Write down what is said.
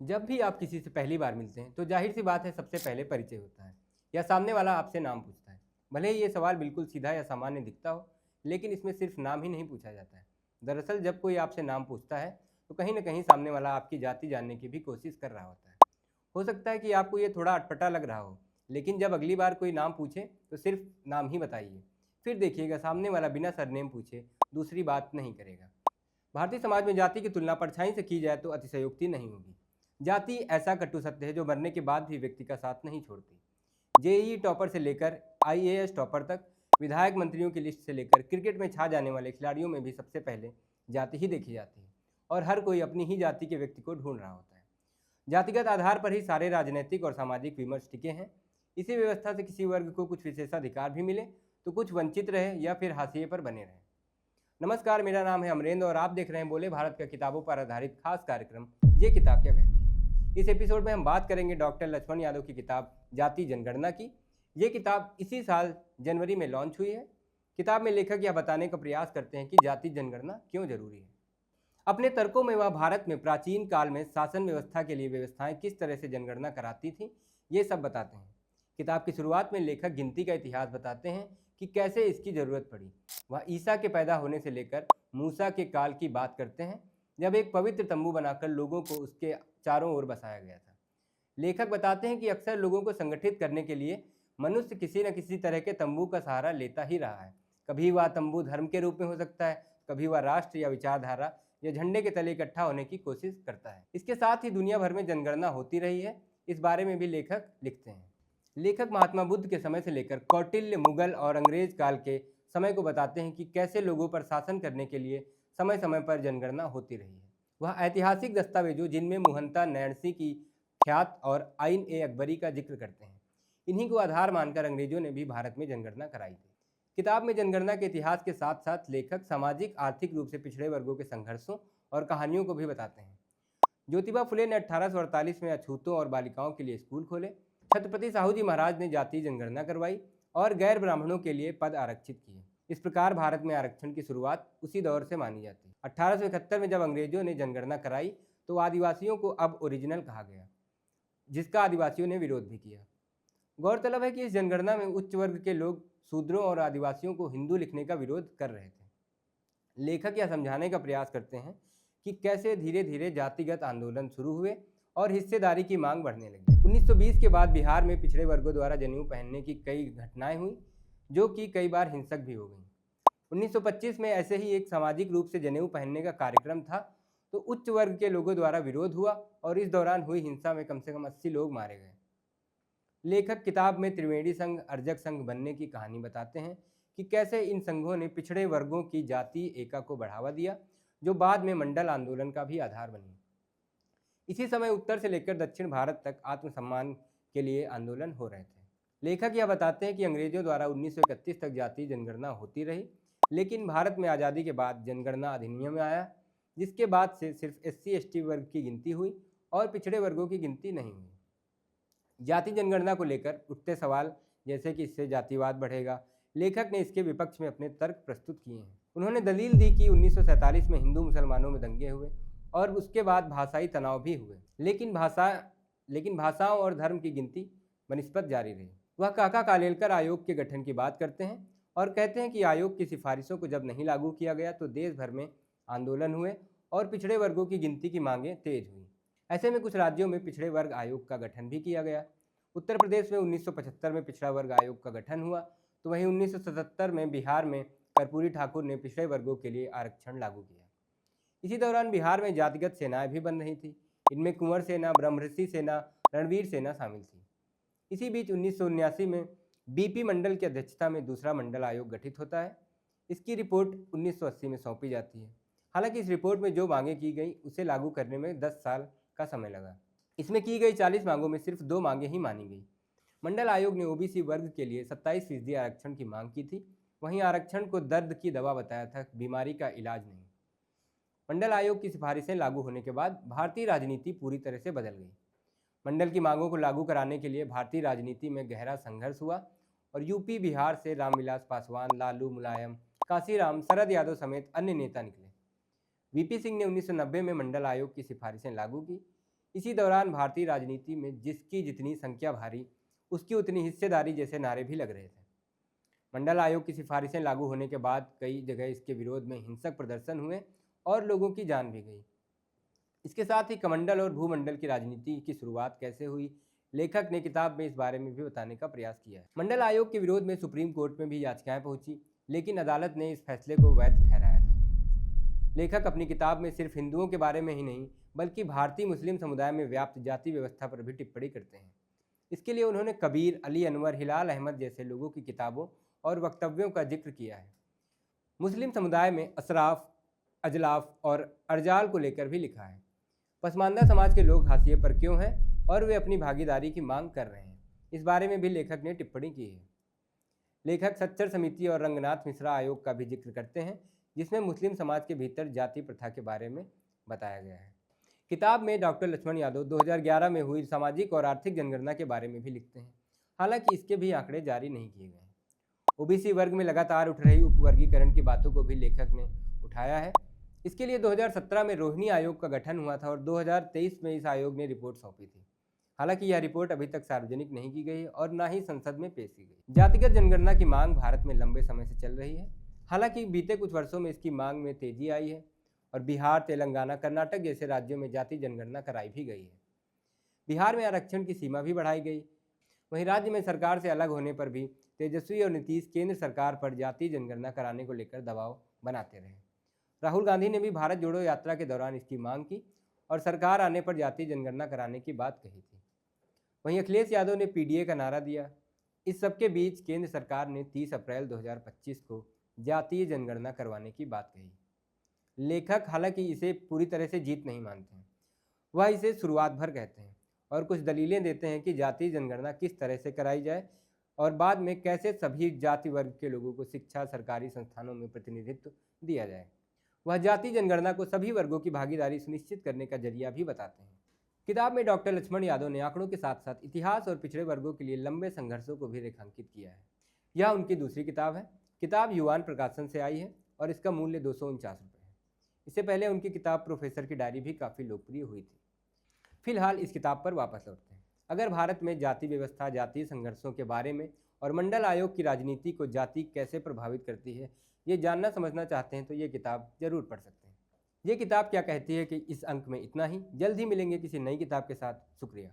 जब भी आप किसी से पहली बार मिलते हैं तो जाहिर सी बात है सबसे पहले परिचय होता है या सामने वाला आपसे नाम पूछता है। भले ही ये सवाल बिल्कुल सीधा या सामान्य दिखता हो, लेकिन इसमें सिर्फ नाम ही नहीं पूछा जाता है। दरअसल जब कोई आपसे नाम पूछता है तो कहीं ना कहीं सामने वाला आपकी जाति जानने की भी कोशिश कर रहा होता है। हो सकता है कि आपको ये थोड़ा अटपटा लग रहा हो, लेकिन जब अगली बार कोई नाम पूछे तो सिर्फ नाम ही बताइए। फिर देखिएगा सामने वाला बिना सरनेम पूछे दूसरी बात नहीं करेगा। भारतीय समाज में जाति की तुलना परछाई से की जाए तो अतिशयोक्ति नहीं होगी। जाति ऐसा कटु सत्य है जो मरने के बाद भी व्यक्ति का साथ नहीं छोड़ती। जेईई टॉपर से लेकर आईएएस टॉपर तक, विधायक मंत्रियों की लिस्ट से लेकर क्रिकेट में छा जाने वाले खिलाड़ियों में भी सबसे पहले जाति ही देखी जाती है। और हर कोई अपनी ही जाति के व्यक्ति को ढूंढ रहा होता है। जातिगत आधार पर ही सारे राजनीतिक और सामाजिक विमर्श टिके हैं। इसी व्यवस्था से किसी वर्ग को कुछ विशेषाधिकार भी मिले तो कुछ वंचित रहे या फिर हाशिए पर बने रहे। नमस्कार, मेरा नाम है अमरेंद्र और आप देख रहे हैं बोले भारत का किताबों पर आधारित खास कार्यक्रम ये किताब क्या कहती है। इस एपिसोड में हम बात करेंगे डॉक्टर लक्ष्मण यादव की किताब जाति जनगणना की। ये किताब इसी साल जनवरी में लॉन्च हुई है। किताब में लेखक यह बताने का प्रयास करते हैं कि जाति जनगणना क्यों जरूरी है। अपने तर्कों में वह भारत में प्राचीन काल में शासन व्यवस्था के लिए व्यवस्थाएं किस तरह से जनगणना कराती थी, ये सब बताते हैं। किताब की शुरुआत में लेखक गिनती का इतिहास बताते हैं कि कैसे इसकी जरूरत पड़ी। वह ईसा के पैदा होने से लेकर मूसा के काल की बात करते हैं, जब एक पवित्र तंबू बनाकर लोगों को उसके चारों ओर बसाया गया था। लेखक बताते हैं कि अक्सर लोगों को संगठित करने के लिए मनुष्य किसी न किसी तरह के तंबू का सहारा लेता ही रहा है। कभी वह तंबू धर्म के रूप में हो सकता है, कभी वह राष्ट्र या विचारधारा या झंडे के तले इकट्ठा होने की कोशिश करता है। इसके साथ ही दुनिया भर में जनगणना होती रही है, इस बारे में भी लेखक लिखते हैं। लेखक महात्मा बुद्ध के समय से लेकर कौटिल्य, मुगल और अंग्रेज काल के समय को बताते हैं कि कैसे लोगों पर शासन करने के लिए समय समय पर जनगणना होती रही है। वह ऐतिहासिक दस्तावेजों जिनमें मुहंता नैणसी की ख्यात और आइन ए अकबरी का जिक्र करते हैं, इन्हीं को आधार मानकर अंग्रेजों ने भी भारत में जनगणना कराई थी। किताब में जनगणना के इतिहास के साथ साथ लेखक सामाजिक आर्थिक रूप से पिछड़े वर्गों के संघर्षों और कहानियों को भी बताते हैं। ज्योतिबा फुले ने 1848 में अछूतों और बालिकाओं के लिए स्कूल खोले। छत्रपति साहू जी महाराज ने जाति जनगणना करवाई और गैर ब्राह्मणों के लिए पद आरक्षित किए। इस प्रकार भारत में आरक्षण की शुरुआत उसी दौर से मानी जाती है। 1871 में जब अंग्रेजों ने जनगणना कराई तो आदिवासियों को अब ओरिजिनल कहा गया, जिसका आदिवासियों ने विरोध भी किया। गौरतलब है कि इस जनगणना में उच्च वर्ग के लोग शूद्रों और आदिवासियों को हिंदू लिखने का विरोध कर रहे थे। लेखक यह समझाने का प्रयास करते हैं कि कैसे धीरे धीरे जातिगत आंदोलन शुरू हुए और हिस्सेदारी की मांग बढ़ने लगी। 1920 के बाद बिहार में पिछड़े वर्गों द्वारा जनेऊ पहनने की कई घटनाएं हुई, जो कि कई बार हिंसक भी हो गई। 1925 में ऐसे ही एक सामाजिक रूप से जनेऊ पहनने का कार्यक्रम था, तो उच्च वर्ग के लोगों द्वारा विरोध हुआ और इस दौरान हुई हिंसा में कम से कम 80 लोग मारे गए। लेखक किताब में त्रिवेणी संघ, अर्जक संघ बनने की कहानी बताते हैं कि कैसे इन संघों ने पिछड़े वर्गों की जाति एका को बढ़ावा दिया, जो बाद में मंडल आंदोलन का भी आधार बनी। इसी समय उत्तर से लेकर दक्षिण भारत तक आत्मसम्मान के लिए आंदोलन हो रहे थे। लेखक यह बताते हैं कि अंग्रेजों द्वारा 1931 तक जाति जनगणना होती रही, लेकिन भारत में आज़ादी के बाद जनगणना अधिनियम आया, जिसके बाद से सिर्फ SC/ST वर्ग की गिनती हुई और पिछड़े वर्गों की गिनती नहीं हुई। जाति जनगणना को लेकर उठते सवाल जैसे कि इससे जातिवाद बढ़ेगा, लेखक ने इसके विपक्ष में अपने तर्क प्रस्तुत किए हैं। उन्होंने दलील दी कि 1947 में हिंदू मुसलमानों में दंगे हुए और उसके बाद भाषाई तनाव भी हुए, लेकिन भाषाओं और धर्म की गिनती बनिस्पत जारी रही। वह काका कालेलकर आयोग के गठन की बात करते हैं और कहते हैं कि आयोग की सिफारिशों को जब नहीं लागू किया गया तो देश भर में आंदोलन हुए और पिछड़े वर्गों की गिनती की मांगें तेज हुई। ऐसे में कुछ राज्यों में पिछड़े वर्ग आयोग का गठन भी किया गया। उत्तर प्रदेश में 1975 में पिछड़ा वर्ग आयोग का गठन हुआ, तो वहीं 1977 में बिहार में कर्पूरी ठाकुर ने पिछड़े वर्गों के लिए आरक्षण लागू किया। इसी दौरान बिहार में जातिगत सेनाएं भी बन रही थी। इनमें कुंवर सेना, ब्रह्मऋषि सेना, रणवीर सेना शामिल थी। इसी बीच 1979 में BP मंडल की अध्यक्षता में दूसरा मंडल आयोग गठित होता है। इसकी रिपोर्ट 1980 में सौंपी जाती है। हालांकि इस रिपोर्ट में जो मांगें की गई उसे लागू करने में 10 साल का समय लगा। इसमें की गई 40 मांगों में सिर्फ 2 मांगें ही मानी गई। मंडल आयोग ने OBC वर्ग के लिए 27% आरक्षण की मांग की थी। वहीं आरक्षण को दर्द की दवा बताया था, बीमारी का इलाज नहीं। मंडल आयोग की सिफारिशें लागू होने के बाद भारतीय राजनीति पूरी तरह से बदल गई। मंडल की मांगों को लागू कराने के लिए भारतीय राजनीति में गहरा संघर्ष हुआ और यूपी, बिहार से रामविलास पासवान, लालू, मुलायम, काशीराम, शरद यादव समेत अन्य नेता निकले। VP सिंह ने 1990 में मंडल आयोग की सिफारिशें लागू की। इसी दौरान भारतीय राजनीति में जिसकी जितनी संख्या भारी, उसकी उतनी हिस्सेदारी जैसे नारे भी लग रहे थे। मंडल आयोग की सिफारिशें लागू होने के बाद कई जगह इसके विरोध में हिंसक प्रदर्शन हुए और लोगों की जान भी गई। इसके साथ ही कमंडल और भूमंडल की राजनीति की शुरुआत कैसे हुई, लेखक ने किताब में इस बारे में भी बताने का प्रयास किया है। मंडल आयोग के विरोध में सुप्रीम कोर्ट में भी याचिकाएं पहुंची, लेकिन अदालत ने इस फैसले को वैध ठहराया था। लेखक अपनी किताब में सिर्फ हिंदुओं के बारे में ही नहीं, बल्कि भारतीय मुस्लिम समुदाय में व्याप्त जाति व्यवस्था पर भी टिप्पणी करते हैं। इसके लिए उन्होंने कबीर, अली अनवर, हिलाल अहमद जैसे लोगों की किताबों और वक्तव्यों का जिक्र किया है। मुस्लिम समुदाय में असराफ, अजलाफ और अर्जाल को लेकर भी लिखा है। पसमानदा समाज के लोग हाशिए पर क्यों हैं और वे अपनी भागीदारी की मांग कर रहे हैं, इस बारे में भी लेखक ने टिप्पणी की है। लेखक सच्चर समिति और रंगनाथ मिश्रा आयोग का भी जिक्र करते हैं, जिसमें मुस्लिम समाज के भीतर जाति प्रथा के बारे में बताया गया है। किताब में डॉक्टर लक्ष्मण यादव 2011 में हुई सामाजिक और आर्थिक जनगणना के बारे में भी लिखते हैं। हालांकि इसके भी आंकड़े जारी नहीं किए गए हैं। ओबीसी वर्ग में लगातार उठ रही उपवर्गीकरण की बातों को भी लेखक ने उठाया है। इसके लिए 2017 में रोहिणी आयोग का गठन हुआ था और 2023 में इस आयोग ने रिपोर्ट सौंपी थी। हालांकि यह रिपोर्ट अभी तक सार्वजनिक नहीं की गई और न ही संसद में पेश की गई। जातिगत जनगणना की मांग भारत में लंबे समय से चल रही है। हालांकि बीते कुछ वर्षों में इसकी मांग में तेजी आई है और बिहार, तेलंगाना, कर्नाटक जैसे राज्यों में जाति जनगणना कराई भी गई है। बिहार में आरक्षण की सीमा भी बढ़ाई गई। वहीं राज्य में सरकार से अलग होने पर भी तेजस्वी और नीतीश केंद्र सरकार पर जाति जनगणना कराने को लेकर दबाव बनाते रहे। राहुल गांधी ने भी भारत जोड़ो यात्रा के दौरान इसकी मांग की और सरकार आने पर जाति जनगणना कराने की बात कही थी। वहीं अखिलेश यादव ने पीडीए का नारा दिया। इस सबके बीच केंद्र सरकार ने 30 अप्रैल 2025 को जातीय जनगणना करवाने की बात कही। लेखक हालांकि इसे पूरी तरह से जीत नहीं मानते हैं, वह इसे शुरुआत भर कहते हैं और कुछ दलीलें देते हैं कि जातीय जनगणना किस तरह से कराई जाए और बाद में कैसे सभी जाति वर्ग के लोगों को शिक्षा, सरकारी संस्थानों में प्रतिनिधित्व दिया जाए। वह जाति जनगणना को सभी वर्गों की भागीदारी सुनिश्चित करने का जरिया भी बताते हैं। किताब में डॉक्टर लक्ष्मण यादव ने आंकड़ों के साथ साथ इतिहास और पिछड़े वर्गों के लिए लंबे संघर्षों को भी रेखांकित किया है। यह उनकी दूसरी किताब है। किताब युवान प्रकाशन से आई है और इसका मूल्य 249 रुपये है। इससे पहले उनकी किताब प्रोफेसर की डायरी भी काफ़ी लोकप्रिय हुई थी। फिलहाल इस किताब पर वापस लौटते हैं। अगर भारत में जाति व्यवस्था, जातीय संघर्षों के बारे में और मंडल आयोग की राजनीति को जाति कैसे प्रभावित करती है, ये जानना समझना चाहते हैं तो ये किताब जरूर पढ़ सकते हैं। ये किताब क्या कहती है कि इस अंक में इतना ही। जल्द ही मिलेंगे किसी नई किताब के साथ। शुक्रिया।